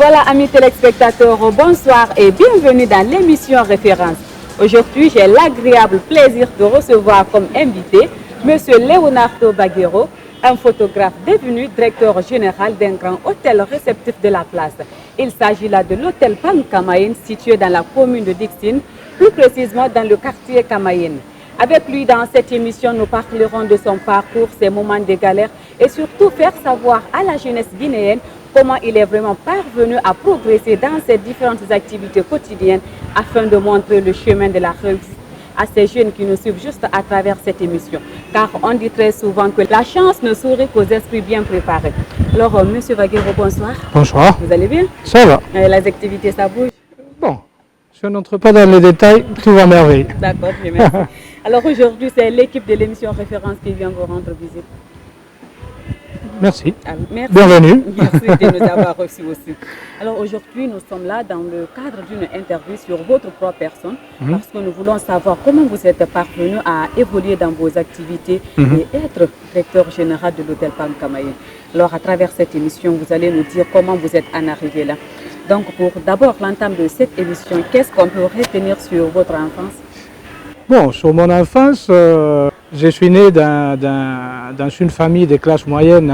Voilà, amis téléspectateurs, bonsoir et bienvenue dans l'émission Référence. Aujourd'hui, j'ai l'agréable plaisir de recevoir comme invité M. Leonardo Baguero, un photographe devenu directeur général d'un grand hôtel réceptif de la place. Il s'agit là de l'hôtel Palm Kamayen, situé dans la commune de Dixine, plus précisément dans le quartier Kamayen. Avec lui, dans cette émission, nous parlerons de son parcours, ses moments de galère et surtout faire savoir à la jeunesse guinéenne comment il est vraiment parvenu à progresser dans ses différentes activités quotidiennes afin de montrer le chemin de la réussite à ces jeunes qui nous suivent juste à travers cette émission. Car on dit très souvent que la chance ne sourit qu'aux esprits bien préparés. Alors, Monsieur Baguero, bonsoir. Bonsoir. Vous allez bien? Ça va. Les activités, ça bouge? Bon, si on n'entre pas dans les détails, tout va merveille. D'accord, merci. Alors aujourd'hui, c'est l'équipe de l'émission Référence qui vient vous rendre visite. Merci. Alors, merci. Bienvenue. Merci de nous avoir reçus aussi. Alors aujourd'hui, nous sommes là dans le cadre d'une interview sur votre propre personne parce que nous voulons savoir comment vous êtes parvenu à évoluer dans vos activités et être directeur général de l'hôtel Palm Kamayen. Alors à travers cette émission, vous allez nous dire comment vous êtes en arrivé là. Donc pour d'abord l'entame de cette émission, qu'est-ce qu'on peut retenir sur votre enfance? Bon, sur mon enfance, je suis né dans une famille de classe moyenne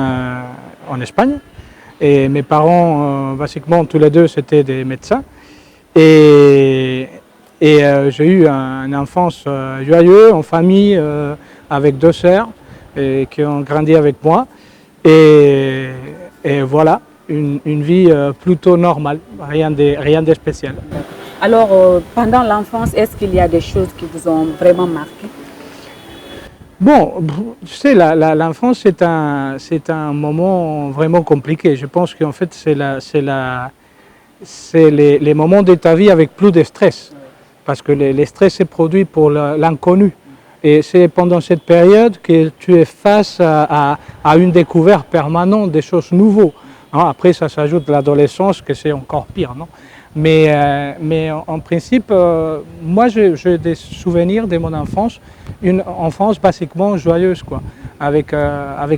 en Espagne. Et mes parents, basiquement, tous les deux, c'était des médecins. Et j'ai eu une enfance joyeuse, en famille, avec deux sœurs qui ont grandi avec moi. Et voilà, une vie plutôt normale, rien de spécial. Alors, pendant l'enfance, est-ce qu'il y a des choses qui vous ont vraiment marqué? Bon, tu sais, l'enfance, c'est un moment vraiment compliqué. Je pense qu'en fait, c'est les moments de ta vie avec plus de stress. Parce que le stress est produit pour l'inconnu. Et c'est pendant cette période que tu es face à une découverte permanente des choses nouvelles. Après, ça s'ajoute l'adolescence, que c'est encore pire, non? Mais en principe, moi j'ai des souvenirs de mon enfance, une enfance basiquement joyeuse, quoi, avec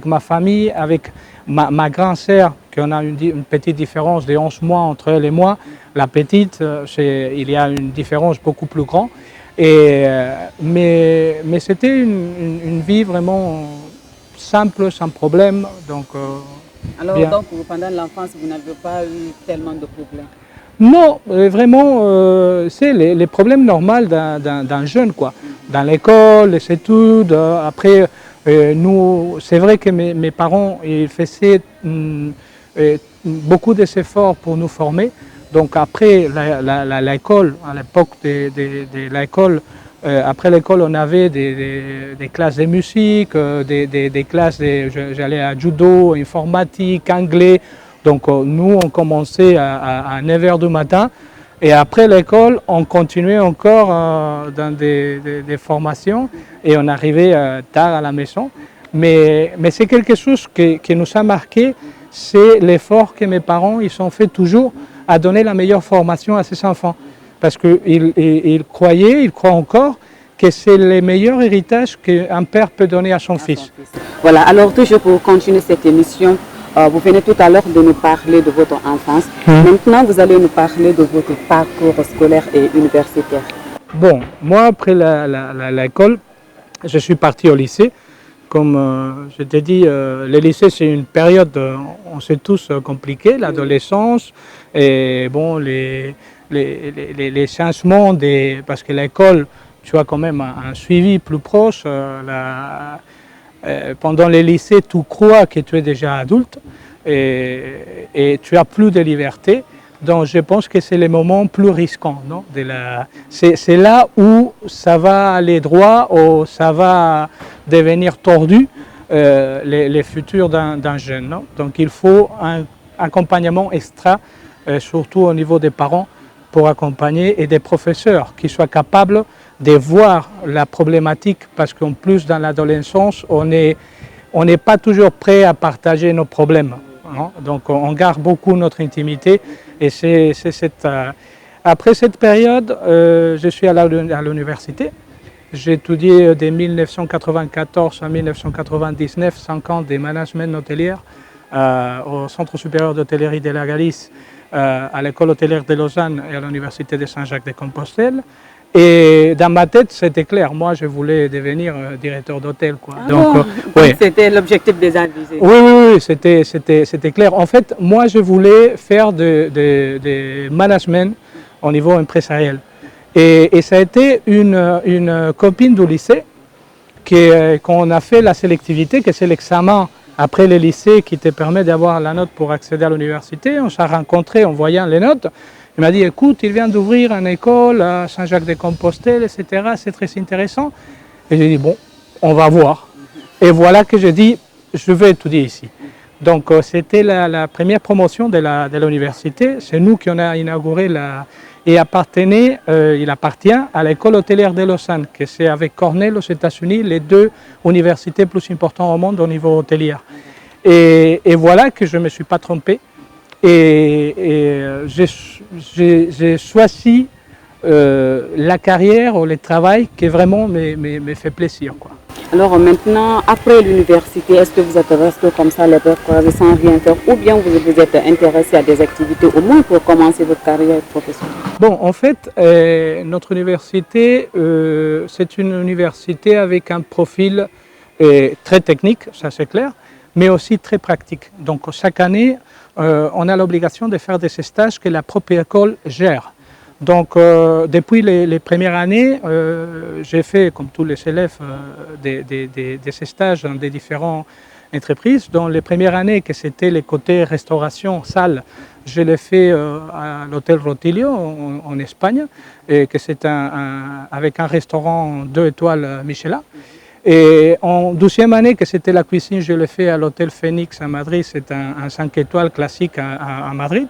ma famille, avec ma grand-sœur, qu'on a une petite différence de 11 mois entre elle et moi. La petite, il y a une différence beaucoup plus grande. Mais c'était une vie vraiment simple, sans problème. Donc, alors, bien. donc, pendant l'enfance, vous n'avez pas eu tellement de problèmes? Non, vraiment, c'est les problèmes normaux d'un jeune, quoi. Dans l'école, les études, après, nous, c'est vrai que mes parents, ils faisaient beaucoup d'efforts pour nous former. Donc après l'école, à l'époque de l'école, après l'école, on avait des classes de musique, des classes, j'allais à judo, informatique, anglais. Donc nous, on commençait à 9 h du matin et après l'école, on continuait encore dans des formations et on arrivait tard à la maison. Mais c'est quelque chose qui nous a marqué, c'est l'effort que mes parents ils ont fait toujours à donner la meilleure formation à ses enfants. Parce qu'ils croient encore que c'est le meilleur héritage qu'un père peut donner à son fils. Voilà, alors toujours pour continuer cette émission, vous venez tout à l'heure de nous parler de votre enfance. Maintenant, vous allez nous parler de votre parcours scolaire et universitaire. Bon, moi, après l'école, je suis parti au lycée. Comme je t'ai dit, le lycée, c'est une période, on sait tous, compliquée, l'adolescence. Et bon, les changements, parce que l'école, tu as quand même un suivi plus proche. Pendant les lycées, tu crois que tu es déjà adulte et tu as plus de liberté. Donc je pense que c'est le moment plus risquant. Non, c'est là où ça va aller droit ou ça va devenir tordu, les futurs d'un jeune. Non? Donc il faut un accompagnement extra, surtout au niveau des parents, pour accompagner et des professeurs qui soient capables de voir la problématique, parce qu'en plus dans l'adolescence, on n'est pas toujours prêt à partager nos problèmes. Non? Donc on garde beaucoup notre intimité et c'est après cette période, je suis allé à l'université. J'ai étudié de 1994 à 1999 5 ans de management hôtelier au Centre supérieur d'hôtellerie de la Galice à l'école hôtelière de Lausanne et à l'université de Saint-Jacques-de-Compostelle. Et dans ma tête, c'était clair. Moi, je voulais devenir directeur d'hôtel, quoi. Ah donc, ouais. c'était l'objectif déjà visé. Oui, c'était clair. En fait, moi, je voulais faire de management au niveau empresarial. Et ça a été une copine du lycée qu'on a fait la sélectivité, que c'est l'examen après le lycée qui te permet d'avoir la note pour accéder à l'université. On s'est rencontrés en voyant les notes. Il m'a dit, écoute, il vient d'ouvrir une école à Saint-Jacques-de-Compostelle, etc. C'est très intéressant. Et j'ai dit, bon, on va voir. Et voilà que j'ai dit, je vais étudier ici. Donc, c'était la première promotion de l'université. C'est nous qui on a inauguré et il appartient à l'école hôtelière de Lausanne, que c'est avec Cornell aux États-Unis, les deux universités plus importantes au monde au niveau hôtelier. Et voilà que je ne me suis pas trompé. Et j'ai choisi la carrière ou le travail qui vraiment me fait plaisir, quoi. Alors maintenant, après l'université, est-ce que vous êtes resté comme ça les bras croisés sans rien faire ou bien vous êtes intéressé à des activités au moins pour commencer votre carrière professionnelle? Bon, en fait, notre université, c'est une université avec un profil très technique, ça c'est clair, mais aussi très pratique. Donc chaque année, on a l'obligation de faire des stages que la propre école gère. Donc depuis les premières années, j'ai fait, comme tous les élèves, des stages dans des différentes entreprises. Dans les premières années, que c'était le côté restauration, salle, je l'ai fait à l'hôtel Rotilio en Espagne, et que c'est avec un restaurant 2 étoiles Michelin. Et en 12e année, que c'était la cuisine, je l'ai fait à l'hôtel Phoenix à Madrid, c'est un 5 étoiles classique à Madrid.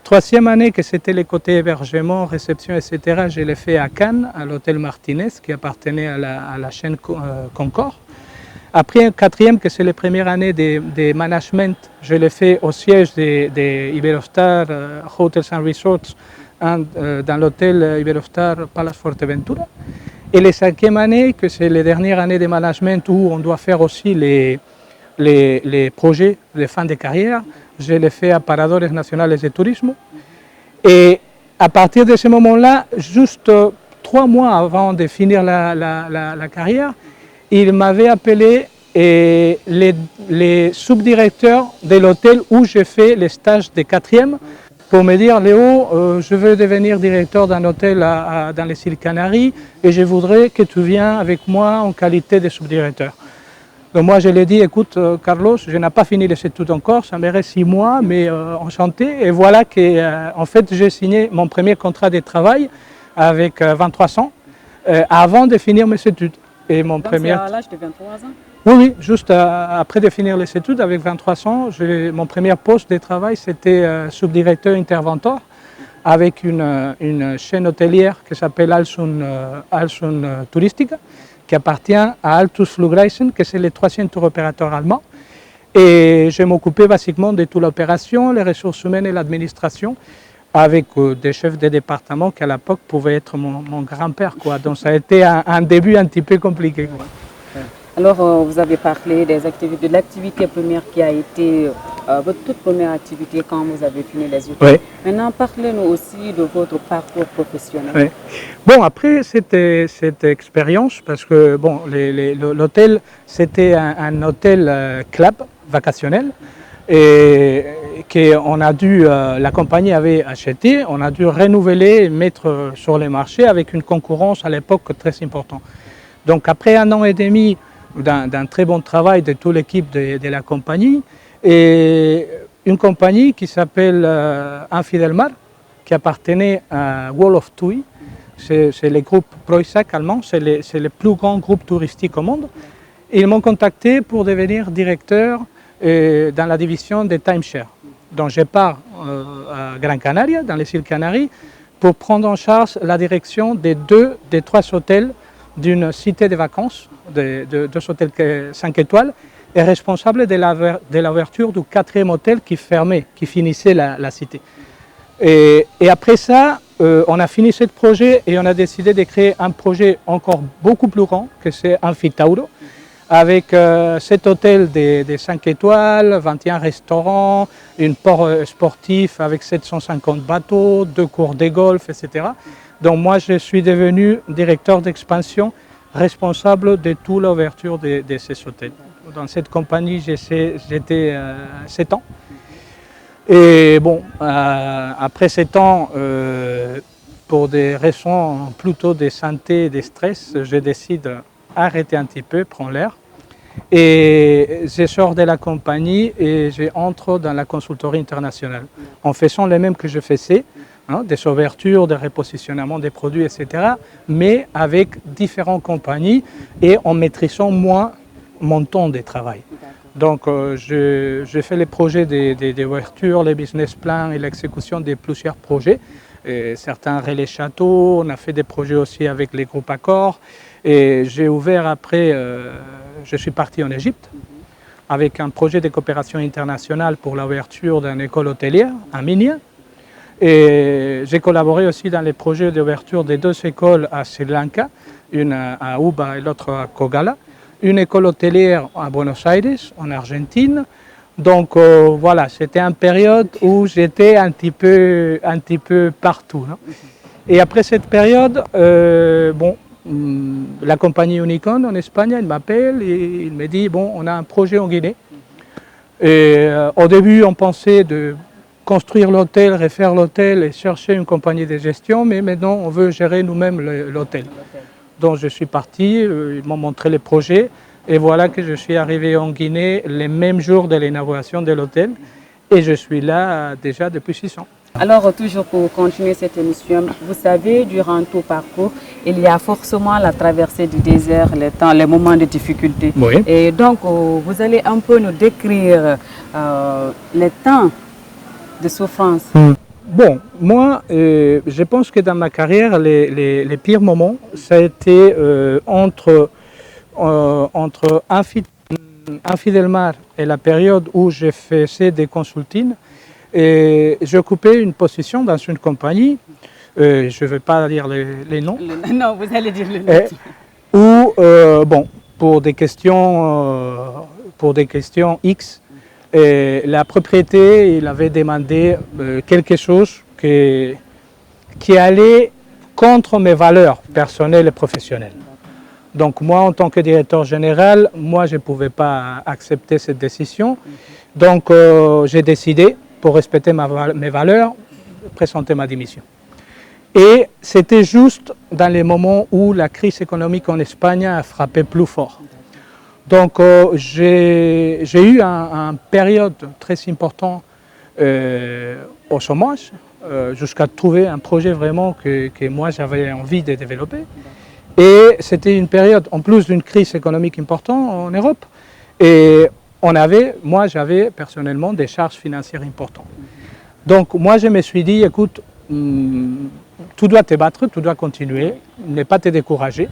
3e année, que c'était le côté hébergement, réception, etc., je l'ai fait à Cannes, à l'hôtel Martinez, qui appartenait à la chaîne Concorde. Après, 4e, que c'est les premières années de management, je l'ai fait au siège de Iberostar Hotels and Resorts, dans l'hôtel Iberostar Palace Fuerteventura. Et les 5e année, que c'est les dernières années de management où on doit faire aussi les projets de fin de carrière, je l'ai fait à Paradores Nacionales de Turismo. Et à partir de ce moment-là, juste 3 mois avant de finir la carrière, il m'avait appelé et les subdirecteurs de l'hôtel où j'ai fait les stages de 4e pour me dire, Léo, je veux devenir directeur d'un hôtel dans les îles Canaries et je voudrais que tu viennes avec moi en qualité de subdirecteur. Donc moi je lui ai dit, écoute Carlos, je n'ai pas fini les études encore, ça me reste 6 mois, mais enchanté. Et voilà que en fait j'ai signé mon premier contrat de travail avec 23 ans avant de finir mes études. Et mon Donc c'est à l'âge de 23 ans? Oui, juste après de finir les études, avec 23 ans, mon premier poste de travail, c'était subdirecteur interventeur avec une chaîne hôtelière qui s'appelle Alsun Touristica, qui appartient à Altus Flugreisen, que c'est le 3e tour opérateur allemand. Et je m'occupais basiquement de toute l'opération, les ressources humaines et l'administration, avec des chefs de département qui à l'époque pouvaient être mon grand-père, quoi. Donc ça a été un début un petit peu compliqué, quoi. Alors, vous avez parlé de l'activité première qui a été votre toute première activité quand vous avez fini les études. Oui. Maintenant, parlez-nous aussi de votre parcours professionnel. Oui. Bon, après cette expérience, parce que bon, l'hôtel, c'était un hôtel club vacationnel et la compagnie avait acheté, on a dû renouveler et mettre sur le marché avec une concurrence à l'époque très importante. Donc après 1 an et demi d'un très bon travail de toute l'équipe de la compagnie, et une compagnie qui s'appelle Infidelmar, qui appartenait à Wall of TUI, c'est le groupe Preußac allemand, c'est le plus grand groupe touristique au monde. Et ils m'ont contacté pour devenir directeur dans la division des timeshare. Donc je pars à Gran Canaria, dans les îles Canaries, pour prendre en charge la direction des 3 hôtels d'une cité de vacances, de 2 hôtels 5 étoiles, et responsable de l'ouverture du 4e hôtel qui fermait, qui finissait la cité. Et après ça, on a fini ce projet et on a décidé de créer un projet encore beaucoup plus grand, que c'est Amfitauro, avec cet hôtel des 5 étoiles, 21 restaurants, une port sportif avec 750 bateaux, 2 cours de golf, etc. Donc moi, je suis devenu directeur d'expansion, responsable de toute l'ouverture de ces hôtels. Dans cette compagnie, j'étais 7 ans. Et bon, après 7 ans, pour des raisons plutôt de santé et de stress, je décide d'arrêter un petit peu, prendre l'air. Et je sors de la compagnie et j'entre dans la consultorie internationale en faisant les mêmes que je faisais, hein, des ouvertures, des repositionnements des produits, etc. Mais avec différentes compagnies et en maîtrisant moins mon temps de travail. Donc je fais les projets d'ouverture, les business plans et l'exécution de plusieurs projets. Et certains relais châteaux, on a fait des projets aussi avec les groupes Accor. Et j'ai ouvert après, je suis parti en Égypte avec un projet de coopération internationale pour l'ouverture d'une école hôtelière à Minya. Et j'ai collaboré aussi dans les projets d'ouverture de 2 écoles à Sri Lanka, une à Uba et l'autre à Kogala, une école hôtelière à Buenos Aires, en Argentine. Donc voilà, c'était une période où j'étais un petit peu partout, non? Et après cette période, la compagnie Unicon en Espagne, elle m'appelle et il me dit, bon, on a un projet en Guinée. Et au début, on pensait de construire l'hôtel, refaire l'hôtel et chercher une compagnie de gestion, mais maintenant, on veut gérer nous-mêmes l'hôtel. Donc je suis parti, ils m'ont montré les projets. Et voilà que je suis arrivé en Guinée le même jour de l'inauguration de l'hôtel et je suis là déjà depuis 6 ans. Alors, toujours pour continuer cette émission, vous savez, durant tout parcours, il y a forcément la traversée du désert, les moments de difficulté. Oui. Et donc, vous allez un peu nous décrire les temps de souffrance. Bon, moi, je pense que dans ma carrière, les pires moments, ça a été entre infidèlement et la période où je faisais des consultings. Et j'occupais une position dans une compagnie, je ne vais pas dire les noms. Non, vous allez dire les Où, noms. bon, pour des questions X, la propriété, il avait demandé quelque chose qui allait contre mes valeurs personnelles et professionnelles. Donc moi, en tant que directeur général, moi, je ne pouvais pas accepter cette décision. Donc j'ai décidé, pour respecter mes valeurs, de présenter ma démission. Et c'était juste dans les moments où la crise économique en Espagne a frappé plus fort. Donc j'ai eu une période très importante au chômage, jusqu'à trouver un projet vraiment que moi j'avais envie de développer. Et c'était une période, en plus d'une crise économique importante en Europe, et moi j'avais personnellement des charges financières importantes. Donc moi je me suis dit, écoute, tu dois te battre, tu dois continuer, ne pas te décourager.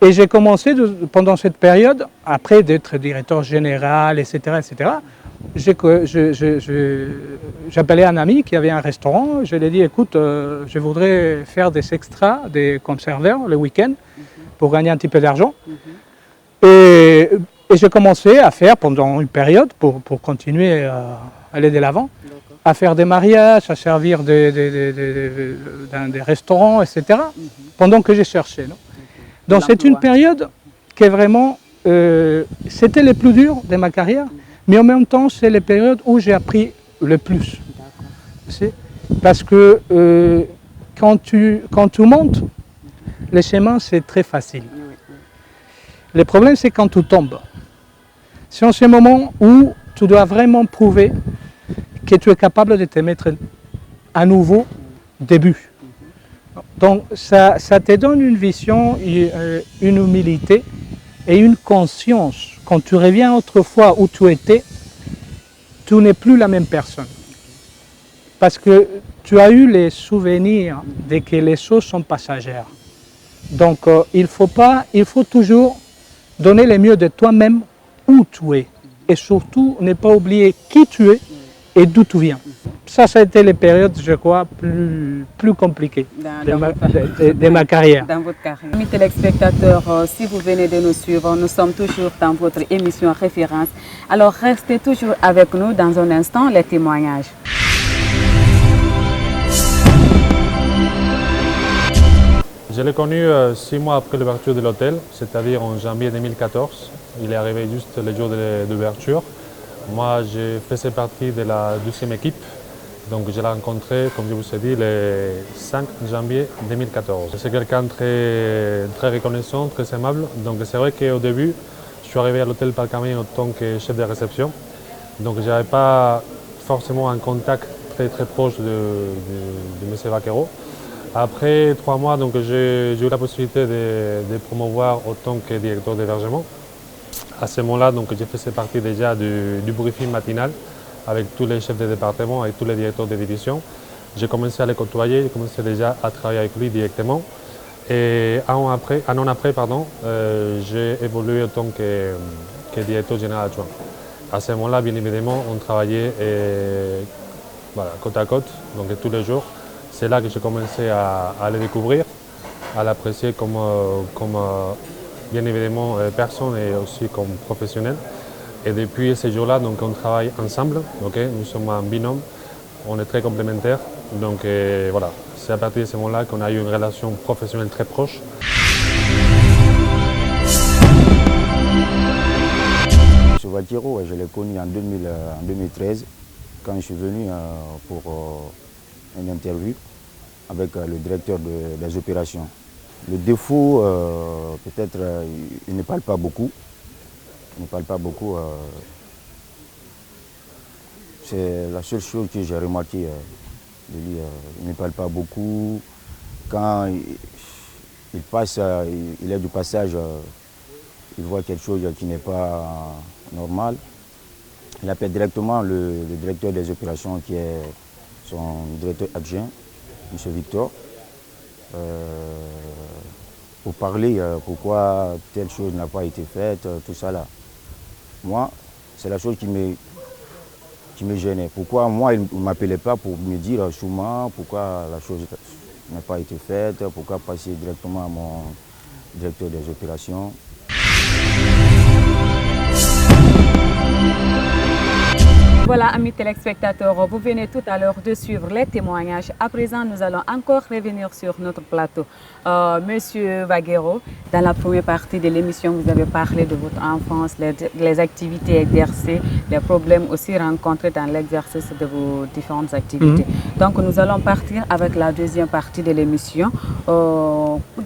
Et j'ai commencé pendant cette période, après d'être directeur général, etc., j'appelais un ami qui avait un restaurant, je lui ai dit, écoute, je voudrais faire des extras, des conserveurs le week-end pour gagner un petit peu d'argent. Et j'ai commencé à faire pendant une période, pour continuer à aller de l'avant, à faire des mariages, à servir dans des restaurants, etc., pendant que je cherchais. Non? Donc c'est une période qui est vraiment, c'était le plus dur de ma carrière, mais en même temps c'est les périodes où j'ai appris le plus. Parce que quand tu montes, le chemin c'est très facile. Le problème c'est quand tu tombes. C'est en ce moment où tu dois vraiment prouver que tu es capable de te mettre à nouveau début. Donc ça te donne une vision, une humilité et une conscience. Quand tu reviens autrefois où tu étais, tu n'es plus la même personne. Parce que tu as eu les souvenirs de que les choses sont passagères. Donc il faut toujours donner le mieux de toi-même où tu es. Et surtout, ne pas oublier qui tu es et d'où tu viens. ça a été les périodes, je crois, plus compliquées de ma carrière. Dans votre carrière. Amis téléspectateurs, si vous venez de nous suivre, nous sommes toujours dans votre émission Référence. Alors restez toujours avec nous dans un instant, les témoignages. Je l'ai connu 6 mois après l'ouverture de l'hôtel, c'est-à-dire en janvier 2014. Il est arrivé juste le jour de l'ouverture. Moi, je faisais partie de la 12e équipe. Donc, je l'ai rencontré, comme je vous ai dit, le 5 janvier 2014. C'est quelqu'un de très reconnaissant, très aimable. Donc, c'est vrai qu'au début, je suis arrivé à l'hôtel Parc Camille en tant que chef de réception. Donc, je n'avais pas forcément un contact très proche de M. Baguero. Après 3 mois, j'ai eu la possibilité de promouvoir en tant que directeur d'hébergement. À ce moment-là, je faisais partie déjà du briefing matinal avec tous les chefs de département, avec tous les directeurs de division. J'ai commencé à les côtoyer, j'ai commencé déjà à travailler avec lui directement. Et un an après, j'ai évolué en tant que directeur général adjoint. À ce moment-là, bien évidemment, on travaillait côte à côte, donc tous les jours. C'est là que j'ai commencé à le découvrir, à l'apprécier comme bien évidemment personne et aussi comme professionnel. Et depuis ce jour-là, on travaille ensemble. Nous sommes un binôme, on est très complémentaires. Donc voilà, c'est à partir de ce moment-là qu'on a eu une relation professionnelle très proche. M. Baguero, je l'ai connu en 2013, quand je suis venu pour une interview avec le directeur des opérations. Le défaut, peut-être, il ne parle pas beaucoup. Il ne parle pas beaucoup. C'est la seule chose que j'ai remarqué de lui. Il ne parle pas beaucoup. Quand il passe, il est du passage, il voit quelque chose qui n'est pas normal. Il appelle directement le directeur des opérations qui est son directeur adjoint, M. Victor, pour parler pourquoi telle chose n'a pas été faite, tout ça là. Moi, c'est la chose qui me gênait. Pourquoi moi, il ne m'appelait pas pour me dire souvent pourquoi la chose n'a pas été faite, pourquoi passer directement à mon directeur des opérations. Voilà, amis téléspectateurs, vous venez tout à l'heure de suivre les témoignages. À présent, nous allons encore revenir sur notre plateau. Monsieur Baguero, dans la première partie de l'émission, vous avez parlé de votre enfance, les activités exercées, les problèmes aussi rencontrés dans l'exercice de vos différentes activités. Donc, nous allons partir avec la deuxième partie de l'émission.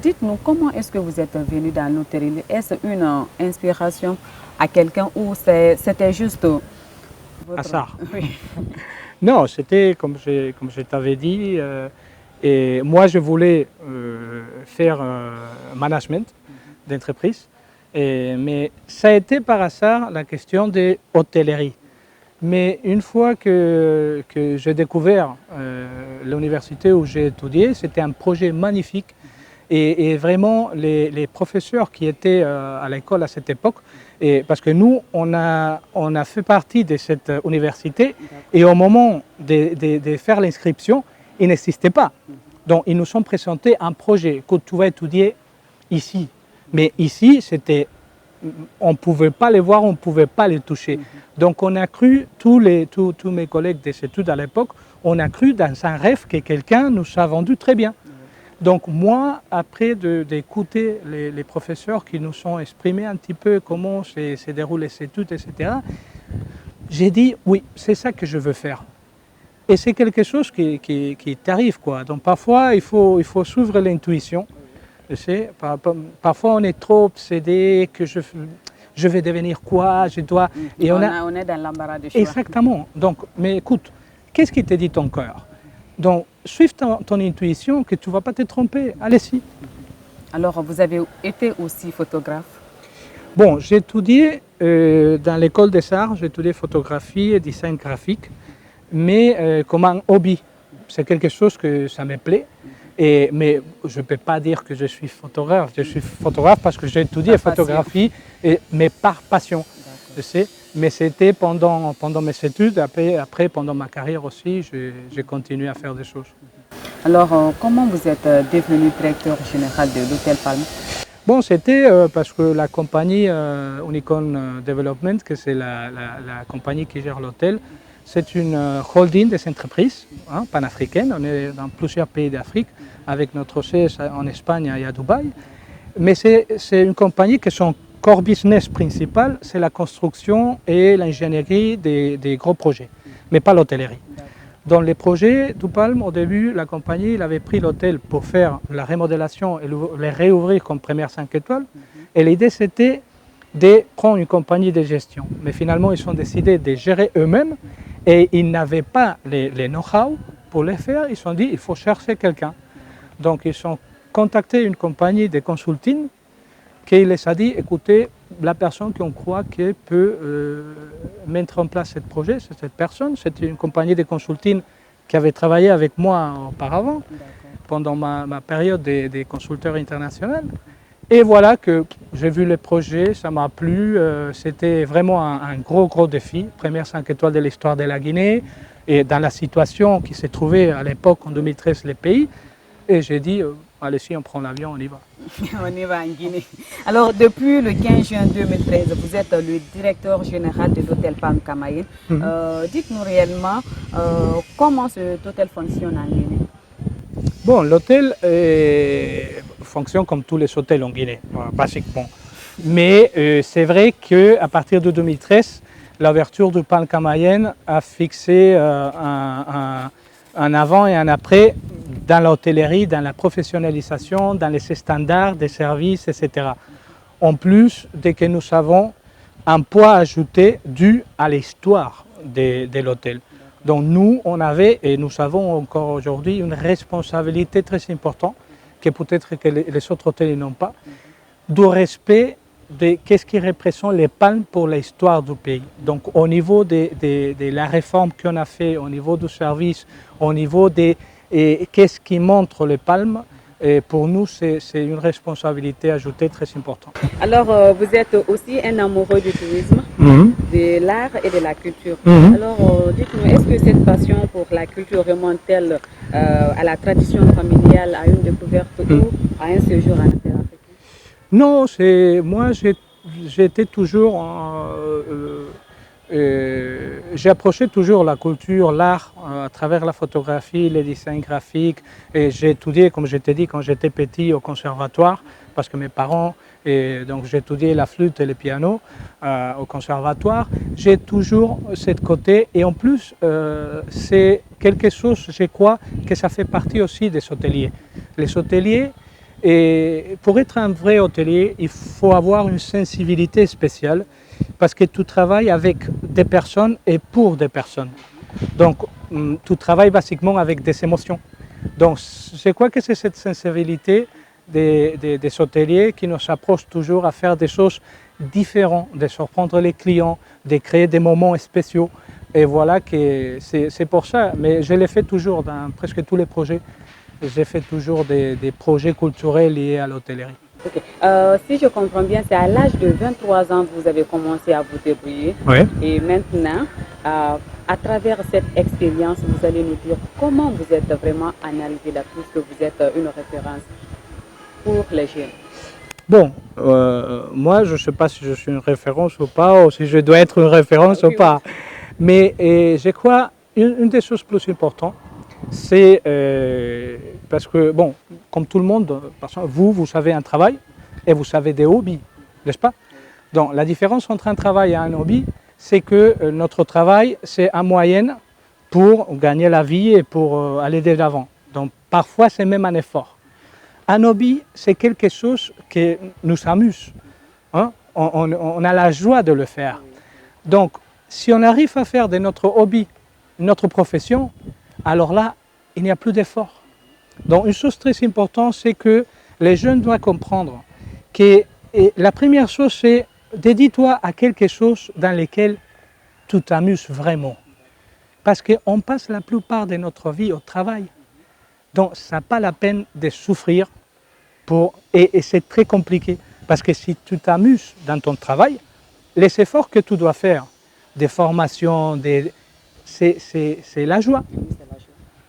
Dites-nous, comment est-ce que vous êtes venu dans l'hôtellerie? Est-ce une inspiration à quelqu'un ou c'était juste... Hasard. Oui. Non, c'était comme je t'avais dit. Et moi, je voulais faire management d'entreprise. Mais ça a été par hasard la question de l'hôtellerie. Mais une fois que j'ai découvert l'université où j'ai étudié, c'était un projet magnifique. Et vraiment, les professeurs qui étaient à l'école à cette époque, parce que nous, on a fait partie de cette université et au moment de faire l'inscription, il n'existait pas. Donc, ils nous ont présenté un projet que tu vas étudier ici. Mais ici, on ne pouvait pas les voir, on ne pouvait pas les toucher. Donc, on a cru, tous mes collègues des études à l'époque, on a cru dans un rêve que quelqu'un nous a vendu très bien. Donc moi, après d'écouter les professeurs qui nous ont exprimé un petit peu comment se déroulent les études, etc., j'ai dit oui, c'est ça que je veux faire. Et c'est quelque chose qui t'arrive, quoi. Donc parfois, il faut suivre l'intuition. Parfois, on est trop obsédé que je vais devenir quoi, je dois... Et on est dans l'embarras du choix. Exactement. Donc, mais écoute, qu'est-ce qui te dit ton cœur? Donc, suive ton intuition que tu ne vas pas te tromper. Allez-y. Alors, vous avez été aussi photographe? Bon, j'ai étudié dans l'école des arts, j'ai étudié photographie et design graphique, mais comme un hobby. C'est quelque chose que ça me plaît. Mais je ne peux pas dire que je suis photographe. Je suis photographe parce que j'ai étudié photographie, mais par passion. je sais, mais c'était pendant mes études, après pendant ma carrière aussi, j'ai continué à faire des choses. Alors, comment vous êtes devenu directeur général de l'Hôtel Palme? Bon, c'était parce que la compagnie Unicorn Development, que c'est la compagnie qui gère l'hôtel, c'est une holding des entreprises panafricaines. On est dans plusieurs pays d'Afrique, avec notre siège en Espagne et à Dubaï. Mais c'est une compagnie que son core business principal, c'est la construction et l'ingénierie des gros projets, mais pas l'hôtellerie. Dans les projets Dupalm, au début, la compagnie avait pris l'hôtel pour faire la remodélation et le réouvrir comme première 5 étoiles. Et l'idée, c'était de prendre une compagnie de gestion. Mais finalement, ils ont décidé de gérer eux-mêmes et ils n'avaient pas les know-how pour les faire. Ils se sont dit, il faut chercher quelqu'un. Donc, ils ont contacté une compagnie de consulting qui les a dit, écoutez, la personne qu'on croit qui peut mettre en place ce projet, c'est cette personne. C'était une compagnie de consulting qui avait travaillé avec moi auparavant, pendant ma période des consulteurs internationaux. Et voilà que j'ai vu le projet, ça m'a plu. C'était vraiment un gros défi. Première 5 étoiles de l'histoire de la Guinée. Et dans la situation qui s'est trouvée à l'époque, en 2013, les pays. Et j'ai dit, allez-y, on prend l'avion, on y va. On y va en Guinée. Alors, depuis le 15 juin 2013, vous êtes le directeur général de l'hôtel Palme Camaïen. Dites-nous réellement comment cet hôtel fonctionne en Guinée. Bon, l'hôtel fonctionne comme tous les hôtels en Guinée, basiquement. Mais c'est vrai qu'à partir de 2013, l'ouverture du Palme Camaïen a fixé un avant et un après dans l'hôtellerie, dans la professionnalisation, dans les standards des services, etc. En plus de que nous avons un poids ajouté dû à l'histoire de l'hôtel. Donc nous, on avait et nous avons encore aujourd'hui une responsabilité très importante que peut-être que les autres hôtels n'ont pas, du respect de qu'est-ce qui représente les palmes pour l'histoire du pays. Donc au niveau de la réforme qu'on a fait, au niveau du service, au niveau de qu'est-ce qui montre les palmes, et pour nous, c'est une responsabilité ajoutée très importante. Alors, vous êtes aussi un amoureux du tourisme, de l'art et de la culture. Alors, dites-nous, est-ce que cette passion pour la culture remonte-t-elle à la tradition familiale, à une découverte ou à un séjour en Afrique? Non, moi, j'étais toujours... j'ai approché toujours la culture, l'art à travers la photographie, les dessins graphiques. Et j'ai étudié, comme je t'ai dit, quand j'étais petit au conservatoire, parce que mes parents, donc j'ai étudié la flûte et le piano au conservatoire. J'ai toujours ce côté et en plus, c'est quelque chose, je crois, que ça fait partie aussi des hôteliers. Les hôteliers, et pour être un vrai hôtelier, il faut avoir une sensibilité spéciale parce que tu travailles avec des personnes et pour des personnes. Donc, tu travailles basiquement avec des émotions. Donc, je crois que c'est cette sensibilité des hôteliers qui nous approche toujours à faire des choses différentes, de surprendre les clients, de créer des moments spéciaux. Et voilà que c'est pour ça. Mais je l'ai fait toujours dans presque tous les projets. J'ai fait toujours des projets culturels liés à l'hôtellerie. Okay. Si je comprends bien, c'est à l'âge de 23 ans que vous avez commencé à vous débrouiller. Oui. Et maintenant, à travers cette expérience, vous allez nous dire comment vous êtes vraiment en arrivé là, puisque vous êtes une référence pour les jeunes. Bon, moi, je ne sais pas si je suis une référence ou pas, ou si je dois être une référence ou pas. Mais je crois une des choses plus importantes, c'est parce que, bon, comme tout le monde, vous avez un travail et vous avez des hobbies, n'est-ce pas? Donc, la différence entre un travail et un hobby, c'est que notre travail, c'est un moyen pour gagner la vie et pour aller de l'avant. Donc, parfois, c'est même un effort. Un hobby, c'est quelque chose qui nous amuse. Hein? On a la joie de le faire. Donc, si on arrive à faire de notre hobby notre profession, alors là, il n'y a plus d'effort. Donc, une chose très importante, c'est que les jeunes doivent comprendre que la première chose, c'est dédie-toi à quelque chose dans lequel tu t'amuses vraiment. Parce qu'on passe la plupart de notre vie au travail. Donc, ça n'a pas la peine de souffrir. Et c'est très compliqué. Parce que si tu t'amuses dans ton travail, les efforts que tu dois faire, des formations, c'est la joie.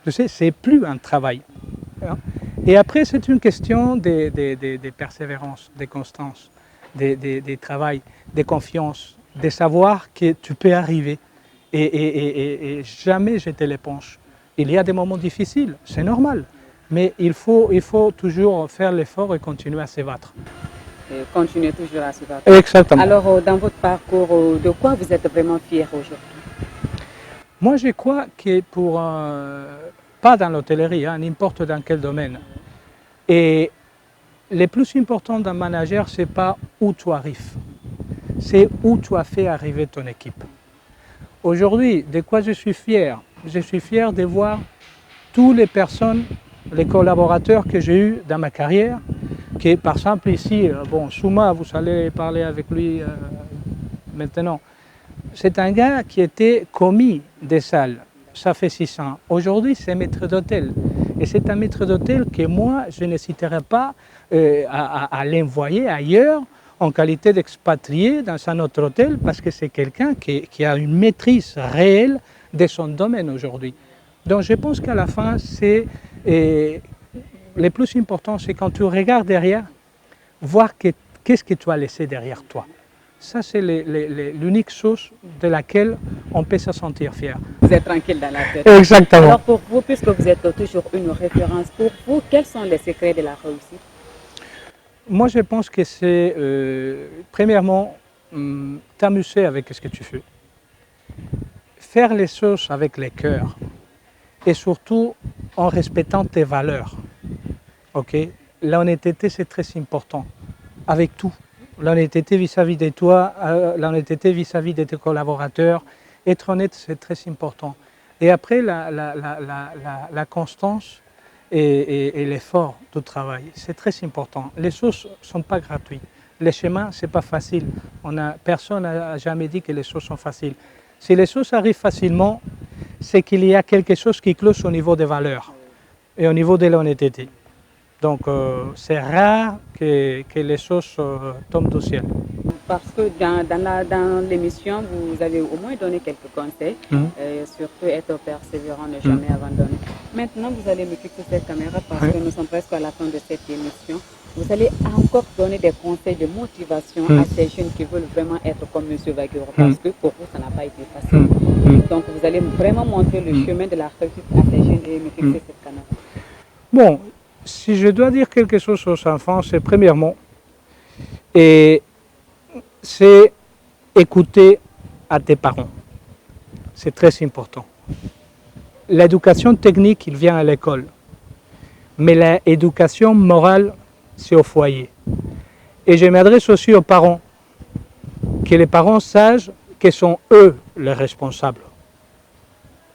Tu sais, c'est plus un travail. Hein. Et après, c'est une question de persévérance, de constance, de travail, de confiance, de savoir que tu peux arriver et jamais jeter l'éponge. Il y a des moments difficiles, c'est normal, mais il faut toujours faire l'effort et continuer à se battre. Et continuez toujours à se battre. Exactement. Alors, dans votre parcours, de quoi vous êtes vraiment fier aujourd'hui? Moi, je crois que pas dans l'hôtellerie, hein, n'importe dans quel domaine. Et le plus important d'un manager, ce n'est pas où tu arrives, c'est où tu as fait arriver ton équipe. Aujourd'hui, de quoi je suis fier? Je suis fier de voir toutes les personnes, les collaborateurs que j'ai eus dans ma carrière, qui par exemple ici, bon, Souma, vous allez parler avec lui maintenant. C'est un gars qui était commis des salles, ça fait 6 ans. Aujourd'hui, c'est maître d'hôtel. Et c'est un maître d'hôtel que moi, je n'hésiterai pas à l'envoyer ailleurs en qualité d'expatrié dans un autre hôtel parce que c'est quelqu'un qui a une maîtrise réelle de son domaine aujourd'hui. Donc je pense qu'à la fin, le plus important, c'est quand tu regardes derrière, voir qu'est-ce que tu as laissé derrière toi. Ça, c'est l'unique chose de laquelle on peut se sentir fier. Vous êtes tranquille dans la tête. Exactement. Alors pour vous, puisque vous êtes toujours une référence, pour vous, quels sont les secrets de la réussite? Moi, je pense que c'est, premièrement, t'amuser avec ce que tu fais. Faire les choses avec le cœur. Et surtout, en respectant tes valeurs. Okay? L'honnêteté, c'est très important. Avec tout. L'honnêteté vis-à-vis de toi, l'honnêteté vis-à-vis de tes collaborateurs. Être honnête, c'est très important. Et après, la constance et l'effort du travail, c'est très important. Les choses ne sont pas gratuites. Les chemins, ce n'est pas facile. Personne n'a jamais dit que les choses sont faciles. Si les choses arrivent facilement, c'est qu'il y a quelque chose qui cloche au niveau des valeurs et au niveau de l'honnêteté. Donc, c'est rare que les choses tombent du ciel. Parce que dans l'émission, vous avez au moins donné quelques conseils, surtout être persévérant, ne jamais abandonner. Maintenant, vous allez me quitter cette caméra parce que nous sommes presque à la fin de cette émission. Vous allez encore donner des conseils de motivation à ces jeunes qui veulent vraiment être comme M. Baguero, parce que pour vous, ça n'a pas été facile. Donc, vous allez vraiment montrer le chemin de la réussite à ces jeunes et me fixer cette caméra. Bon, si je dois dire quelque chose aux enfants, c'est premièrement, c'est écouter à tes parents. C'est très important. L'éducation technique, il vient à l'école. Mais l'éducation morale, c'est au foyer. Et je m'adresse aussi aux parents. Que les parents sachent que sont eux les responsables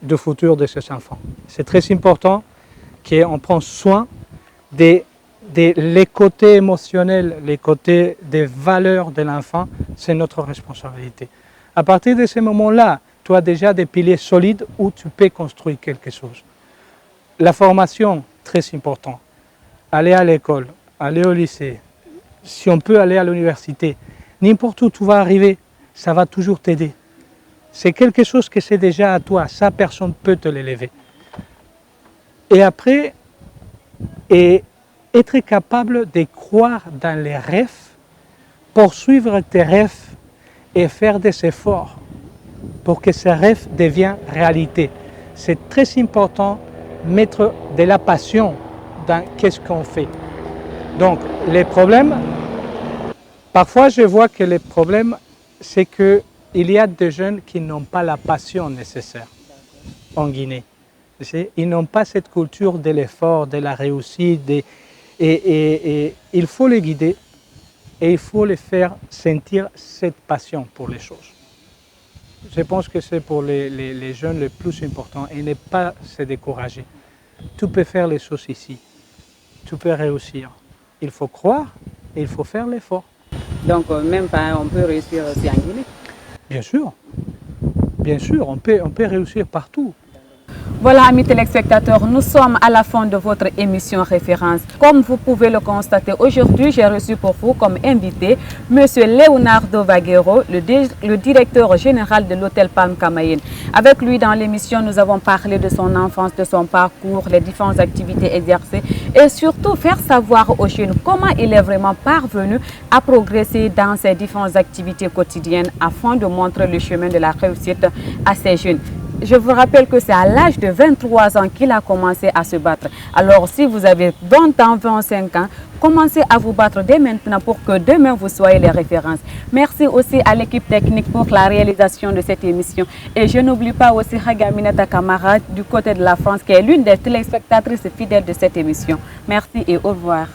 du futur de ces enfants. C'est très important qu'on prenne soin les côtés émotionnels, les côtés des valeurs de l'enfant, c'est notre responsabilité. À partir de ce moment-là, tu as déjà des piliers solides où tu peux construire quelque chose. La formation, très important. Aller à l'école, aller au lycée, si on peut aller à l'université, n'importe où tu vas arriver, ça va toujours t'aider. C'est quelque chose que c'est déjà à toi, ça personne ne peut te l'élever. Et après, être capable de croire dans les rêves, poursuivre tes rêves et faire des efforts pour que ces rêves deviennent réalité. C'est très important de mettre de la passion dans ce qu'on fait. Donc, les problèmes, parfois je vois que les problèmes, c'est qu'il y a des jeunes qui n'ont pas la passion nécessaire en Guinée. Ils n'ont pas cette culture de l'effort, de la réussite, et il faut les guider et il faut les faire sentir cette passion pour les choses. Je pense que c'est pour les jeunes le plus important et ne pas se décourager. Tu peux faire les choses ici, tu peux réussir. Il faut croire et il faut faire l'effort. Donc même on peut réussir aussi en Guinée? Bien sûr, on peut réussir partout. Voilà, amis téléspectateurs, nous sommes à la fin de votre émission Référence. Comme vous pouvez le constater, aujourd'hui, j'ai reçu pour vous comme invité M. Leonardo Vaguero, le directeur général de l'hôtel Palm Camaïenne. Avec lui, dans l'émission, nous avons parlé de son enfance, de son parcours, les différentes activités exercées et surtout faire savoir aux jeunes comment il est vraiment parvenu à progresser dans ses différentes activités quotidiennes afin de montrer le chemin de la réussite à ces jeunes. Je vous rappelle que c'est à l'âge de 23 ans qu'il a commencé à se battre. Alors si vous avez 20 ans, 25 ans, commencez à vous battre dès maintenant pour que demain vous soyez les références. Merci aussi à l'équipe technique pour la réalisation de cette émission. Et je n'oublie pas aussi Hagaminata Kamara du côté de la France qui est l'une des téléspectatrices fidèles de cette émission. Merci et au revoir.